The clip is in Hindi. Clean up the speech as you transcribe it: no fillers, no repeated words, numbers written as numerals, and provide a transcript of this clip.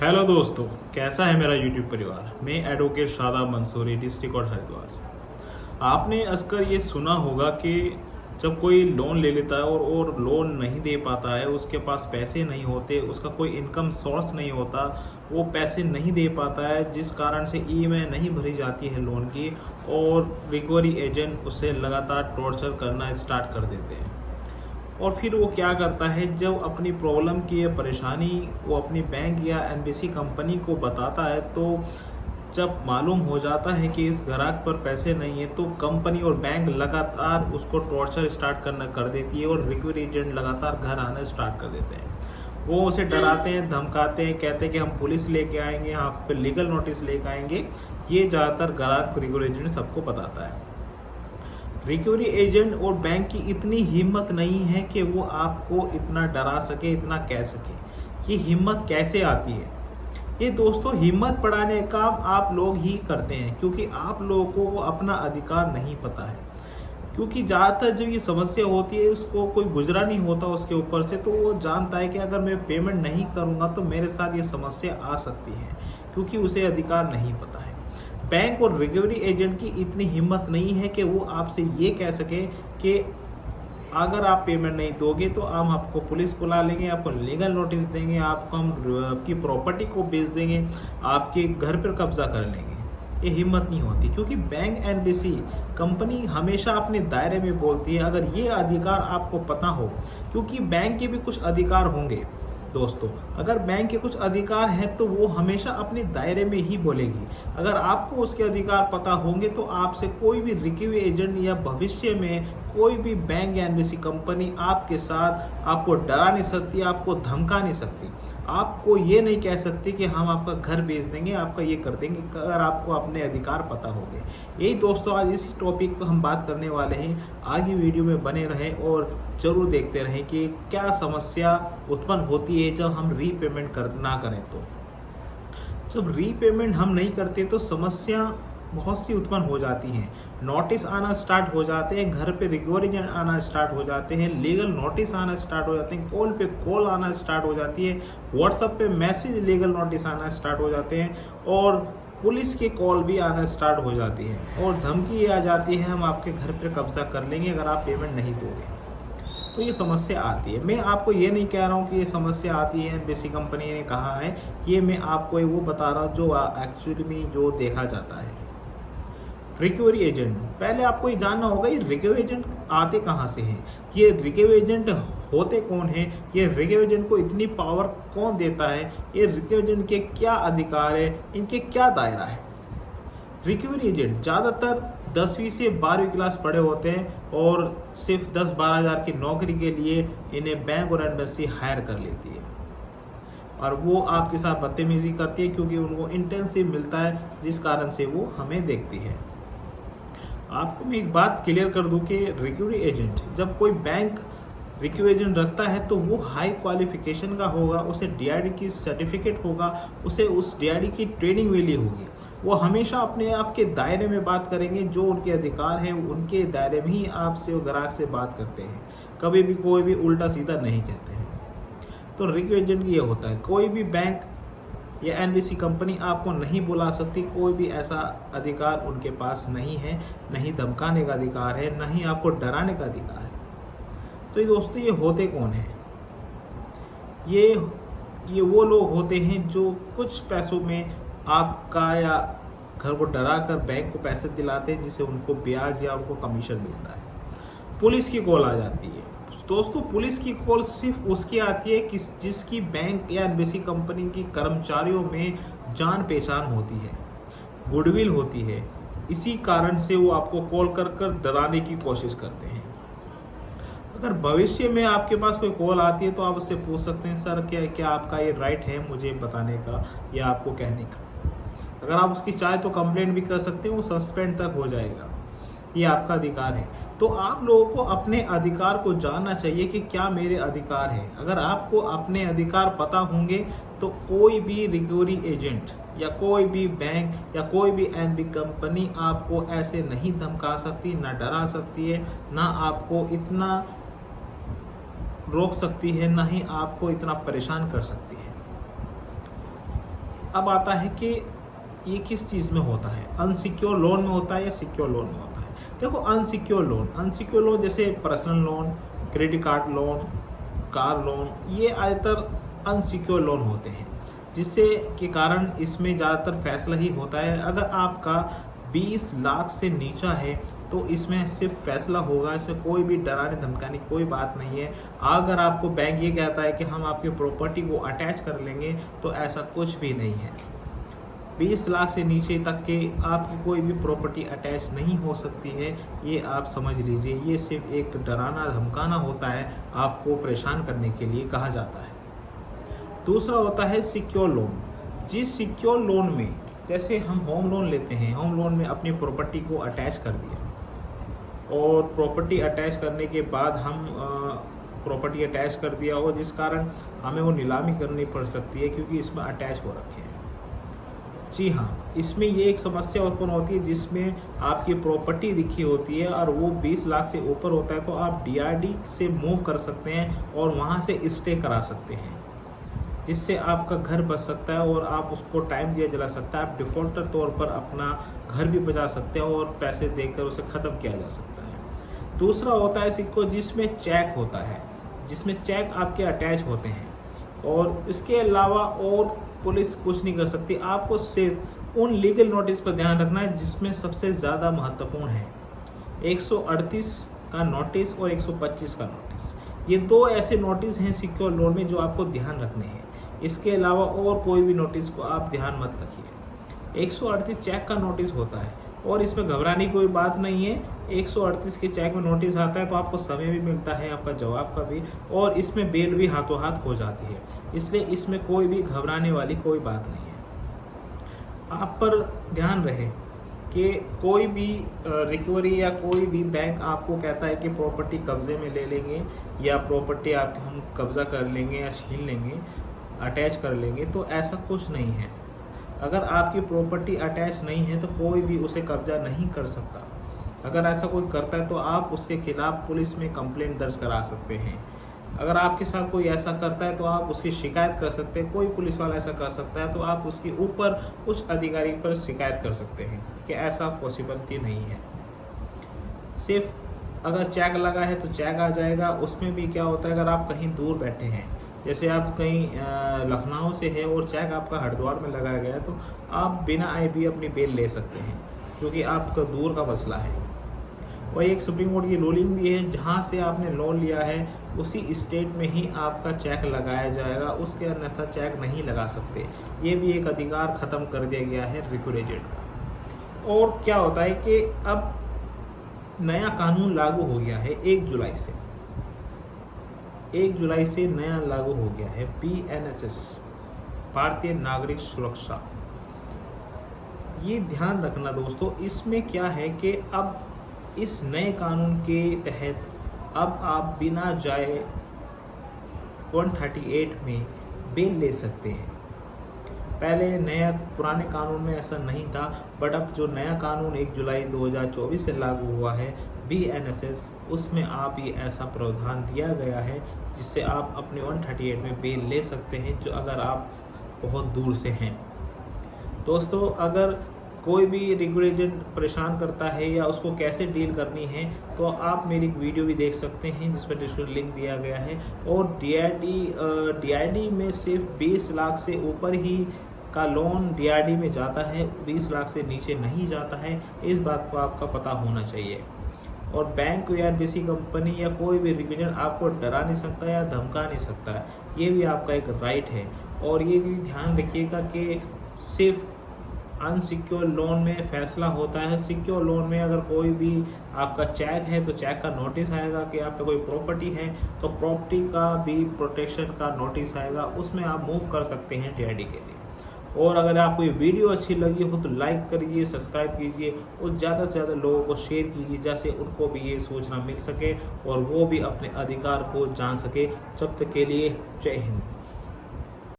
हेलो दोस्तों, कैसा है मेरा यूट्यूब परिवार। मैं एडवोकेट शादाब मंसूरी, डिस्ट्रिक्ट और हरिद्वार से। आपने अक्सर ये सुना होगा कि जब कोई लोन ले लेता है और लोन नहीं दे पाता है, उसके पास पैसे नहीं होते, उसका कोई इनकम सोर्स नहीं होता, वो पैसे नहीं दे पाता है, जिस कारण से ईएमआई नहीं भरी जाती है लोन की, और रिकवरी एजेंट उसे लगातार टॉर्चर करना स्टार्ट कर देते हैं। और फिर वो क्या करता है, जब अपनी प्रॉब्लम की ये परेशानी वो अपनी बैंक या एनबीसी कंपनी को बताता है, तो जब मालूम हो जाता है कि इस ग्राहक पर पैसे नहीं है, तो कंपनी और बैंक लगातार उसको टॉर्चर स्टार्ट करना कर देती है और रिकवरी एजेंट लगातार घर आना स्टार्ट कर देते हैं। वो उसे डराते हैं, धमकाते हैं, कहते हैं कि हम पुलिस लेके आएंगे, आप पे लीगल नोटिस लेके आएंगे। ये ज़्यादातर ग्राहक रिकवरी एजेंट सबको बताता है। रिकवरी एजेंट और बैंक की इतनी हिम्मत नहीं है कि वो आपको इतना डरा सके, इतना कह सके। ये हिम्मत कैसे आती है? ये दोस्तों, हिम्मत बढ़ाने का काम आप लोग ही करते हैं, क्योंकि आप लोगों को अपना अधिकार नहीं पता है। क्योंकि ज़्यादातर जब ये समस्या होती है, उसको कोई गुजरा नहीं होता उसके ऊपर से, तो वो जानता है कि अगर मैं पेमेंट नहीं करूँगा तो मेरे साथ ये समस्या आ सकती है, क्योंकि उसे अधिकार नहीं पता है। बैंक और रिकवरी एजेंट की इतनी हिम्मत नहीं है कि वो आपसे ये कह सके कि अगर आप पेमेंट नहीं दोगे तो हम आपको पुलिस बुला लेंगे, आपको लीगल नोटिस देंगे, आपको हम आपकी प्रॉपर्टी को बेच देंगे, आपके घर पर कब्जा कर लेंगे। ये हिम्मत नहीं होती, क्योंकि बैंक एनबीसी कंपनी हमेशा अपने दायरे में बोलती है। अगर ये अधिकार आपको पता हो, क्योंकि बैंक के भी कुछ अधिकार होंगे दोस्तों, अगर बैंक के कुछ अधिकार हैं तो वो हमेशा अपने दायरे में ही बोलेगी। अगर आपको उसके अधिकार पता होंगे तो आपसे कोई भी रिकवरी एजेंट या भविष्य में कोई भी बैंक या एनबीसी कंपनी आपके साथ आपको डरा नहीं सकती, आपको धमका नहीं सकती, आपको ये नहीं कह सकती कि हम आपका घर बेच देंगे, आपका ये कर देंगे, अगर आपको अपने अधिकार पता होंगे। यही दोस्तों, आज इसी टॉपिक पर हम बात करने वाले हैं। आगे वीडियो में बने रहें और ज़रूर देखते रहें कि क्या समस्या उत्पन्न होती है जब हम रीपेमेंट ना करें। तो जब रीपेमेंट हम नहीं करते तो समस्या बहुत सी उत्पन्न हो जाती हैं। नोटिस आना स्टार्ट हो जाते हैं, घर पे रिकवरी आना स्टार्ट हो जाते हैं, लीगल नोटिस आना स्टार्ट हो जाते हैं, कॉल पे कॉल आना स्टार्ट हो जाती है, व्हाट्सएप पे मैसेज लीगल नोटिस आना स्टार्ट हो जाते हैं, और पुलिस की कॉल भी आना स्टार्ट हो जाती है, और धमकी ये आ जाती है, हम आपके घर पर कब्जा कर लेंगे अगर आप पेमेंट नहीं दोगे। तो ये समस्या आती है। मैं आपको ये नहीं कह रहा हूँ कि ये समस्या आती है, एनबीसी कंपनी ने कहा है, ये मैं आपको वो बता रहा हूँ जो एक्चुअली में जो देखा जाता है। रिकवरी एजेंट, पहले आपको ये जानना होगा ये रिकवरी एजेंट आते कहाँ से हैं, ये रिकवरी एजेंट होते कौन हैं, ये रिकवरी एजेंट को इतनी पावर कौन देता है, ये रिकवरी एजेंट के क्या अधिकार है, इनके क्या दायरा है। रिकवरी एजेंट ज़्यादातर 10वीं से 12वीं क्लास पढ़े होते हैं और सिर्फ 10-12 हज़ार की नौकरी के लिए इन्हें बैंक और एनबीसी हायर कर लेती है, और वो आपके साथ बदतमीजी करती है, क्योंकि उनको इंटेंसिव मिलता है, जिस कारण से वो हमें देखती है। आपको मैं एक बात क्लियर कर दूं कि रिकवरी एजेंट, जब कोई बैंक रिकवरी एजेंट रखता है तो वो हाई क्वालिफिकेशन का होगा, उसे डीआरडी की सर्टिफिकेट होगा, उसे उस डीआरडी की ट्रेनिंग मिली होगी। वो हमेशा अपने आप के दायरे में बात करेंगे, जो उनके अधिकार हैं उनके दायरे में ही आपसे और ग्राहक से बात करते हैं, कभी भी कोई भी उल्टा सीधा नहीं कहते हैं। तो रिकवरी एजेंट ये होता है, कोई भी बैंक या एनबीसी कंपनी आपको नहीं बुला सकती, कोई भी ऐसा अधिकार उनके पास नहीं है, नहीं धमकाने का अधिकार है, नहीं आपको डराने का अधिकार है। तो ये दोस्तों, ये होते कौन हैं? ये वो लोग होते हैं जो कुछ पैसों में आपका या घर को डरा कर बैंक को पैसे दिलाते हैं, जिससे उनको ब्याज या उनको कमीशन मिलता है। पुलिस की कॉल आ जाती है दोस्तों। पुलिस की कॉल सिर्फ उसकी आती है कि जिसकी बैंक या एनबीसी कंपनी की कर्मचारियों में जान पहचान होती है, गुडविल होती है। इसी कारण से वो आपको कॉल कर कर डराने की कोशिश करते हैं। अगर भविष्य में आपके पास कोई कॉल आती है तो आप उससे पूछ सकते हैं, सर क्या आपका ये राइट है मुझे बताने का या आपको कहने का। अगर आप उसकी चाहे तो कंप्लेंट भी कर सकते हैं, वो सस्पेंड तक हो जाएगा, ये आपका अधिकार है। तो आप लोगों को अपने अधिकार को जानना चाहिए कि क्या मेरे अधिकार हैं। अगर आपको अपने अधिकार पता होंगे तो कोई भी रिकवरी एजेंट या कोई भी बैंक या कोई भी एनबी कंपनी आपको ऐसे नहीं धमका सकती, ना डरा सकती है, ना आपको इतना रोक सकती है, ना ही आपको इतना परेशान कर सकती है। अब आता है कि ये किस चीज़ में होता है, अनसिक्योर लोन में होता है या सिक्योर लोन में होता है। देखो अनसिक्योर लोन जैसे personal loan, credit card loan, car loan, ये ज़्यादातर अनसिक्योर लोन होते हैं, जिससे के कारण इसमें ज़्यादातर फैसला ही होता है। अगर आपका 20 लाख से नीचा है तो इसमें सिर्फ फैसला होगा, इससे कोई भी डराने धमकाने कोई बात नहीं है। अगर आपको बैंक ये कहता है कि हम आपकी प्रॉपर्टी को अटैच कर लेंगे तो ऐसा कुछ भी नहीं है। 20 लाख से नीचे तक के आपकी कोई भी प्रॉपर्टी अटैच नहीं हो सकती है, ये आप समझ लीजिए। ये सिर्फ एक डराना धमकाना होता है, आपको परेशान करने के लिए कहा जाता है। दूसरा होता है सिक्योर लोन। जिस सिक्योर लोन में जैसे हम होम लोन लेते हैं, होम लोन में अपनी प्रॉपर्टी को अटैच कर दिया और प्रॉपर्टी अटैच करने के बाद हम प्रॉपर्टी अटैच कर दिया और जिस कारण हमें वो नीलामी करनी पड़ सकती है क्योंकि इसमें अटैच हो रखे हैं। जी हाँ, इसमें ये एक समस्या उत्पन्न होती है जिसमें आपकी प्रॉपर्टी लिखी होती है और वो 20 लाख से ऊपर होता है तो आप DRD से मूव कर सकते हैं और वहाँ से स्टे करा सकते हैं, जिससे आपका घर बच सकता है और आप उसको टाइम दिया जा सकता है। आप डिफ़ॉल्टर तौर पर अपना घर भी बचा सकते हैं और पैसे देकर उसे ख़त्म किया जा सकता है। दूसरा होता है सिक्योर जिसमें चेक होता है, जिसमें चेक आपके अटैच होते हैं और इसके अलावा और पुलिस कुछ नहीं कर सकती। आपको सिर्फ उन लीगल नोटिस पर ध्यान रखना है जिसमें सबसे ज़्यादा महत्वपूर्ण है 138 का नोटिस और 125 का नोटिस। ये दो ऐसे नोटिस हैं सिक्योर लोन में जो आपको ध्यान रखने हैं। इसके अलावा और कोई भी नोटिस को आप ध्यान मत रखिए। 138 चेक का नोटिस होता है और इसमें घबराने की कोई बात नहीं है। 138 के चेक में नोटिस आता है तो आपको समय भी मिलता है, आपका जवाब का भी, और इसमें बेल भी हाथों हाथ हो जाती है, इसलिए इसमें कोई भी घबराने वाली कोई बात नहीं है। आप पर ध्यान रहे कि कोई भी रिकवरी या कोई भी बैंक आपको कहता है कि प्रॉपर्टी कब्जे में ले लेंगे या प्रॉपर्टी आप हम कब्जा कर लेंगे या छीन लेंगे, अटैच कर लेंगे, तो ऐसा कुछ नहीं है। अगर आपकी प्रॉपर्टी अटैच नहीं है तो कोई भी उसे कब्जा नहीं कर सकता। अगर ऐसा कोई करता है तो आप उसके खिलाफ पुलिस में कंप्लेंट दर्ज करा सकते हैं। अगर आपके साथ कोई ऐसा करता है तो आप उसकी शिकायत कर सकते हैं। कोई पुलिस वाला ऐसा कर सकता है तो आप उसके ऊपर उच्च अधिकारी पर शिकायत कर सकते हैं कि ऐसा पॉसिबिलिटी नहीं है। सिर्फ अगर चेक लगा है तो चेक आ जाएगा। उसमें भी क्या होता है, अगर आप कहीं दूर बैठे हैं, जैसे आप कहीं लखनऊ से है और चेक आपका हरिद्वार में लगाया गया है तो आप बिना आए भी अपनी बेल ले सकते हैं क्योंकि आपका दूर का मसला है। और एक सुप्रीम कोर्ट की रूलिंग भी है, जहां से आपने लोन लिया है उसी स्टेट में ही आपका चेक लगाया जाएगा, उसके अन्यथा चेक नहीं लगा सकते। ये भी एक अधिकार ख़त्म कर दिया गया है रिकवरी एजेंट का। और क्या होता है कि अब नया कानून लागू हो गया है 1 जुलाई से। 1 जुलाई से नया लागू हो गया है BNSS, भारतीय नागरिक सुरक्षा। ये ध्यान रखना दोस्तों, इसमें क्या है कि अब इस नए कानून के तहत अब आप बिना जाए 138 में बेल ले सकते हैं। पहले पुराने कानून में ऐसा नहीं था, बट अब जो नया कानून 1 जुलाई 2024 से लागू हुआ है BNSS, उसमें आप ये ऐसा प्रावधान दिया गया है जिससे आप अपने 138 में बेल ले सकते हैं जो अगर आप बहुत दूर से हैं। दोस्तों, अगर कोई भी रिकवरी एजेंट परेशान करता है या उसको कैसे डील करनी है तो आप मेरी एक वीडियो भी देख सकते हैं जिस पर डिस्क्रिप्शन लिंक दिया गया है। और DRD में सिर्फ 20 लाख से ऊपर ही का लोन DRD में जाता है, 20 लाख से नीचे नहीं जाता है। इस बात को आपका पता होना चाहिए। और बैंक या किसी कंपनी या कोई भी रिकवरी एजेंट आपको डरा नहीं सकता या धमका नहीं सकता है, ये भी आपका एक राइट है। और ये भी ध्यान रखिएगा कि सिर्फ अनसिक्योर लोन में फैसला होता है। सिक्योर लोन में अगर कोई भी आपका चेक है तो चेक का नोटिस आएगा कि आप पे कोई प्रॉपर्टी है तो प्रॉपर्टी का भी प्रोटेक्शन का नोटिस आएगा, उसमें आप मूव कर सकते हैं DRD के लिए। और अगर आपको ये वीडियो अच्छी लगी हो तो लाइक करिए, सब्सक्राइब कीजिए और ज़्यादा से ज़्यादा लोगों को शेयर कीजिए जैसे उनको भी ये सूचना मिल सके और वो भी अपने अधिकार को जान सके। जब तक के लिए जय हिंद।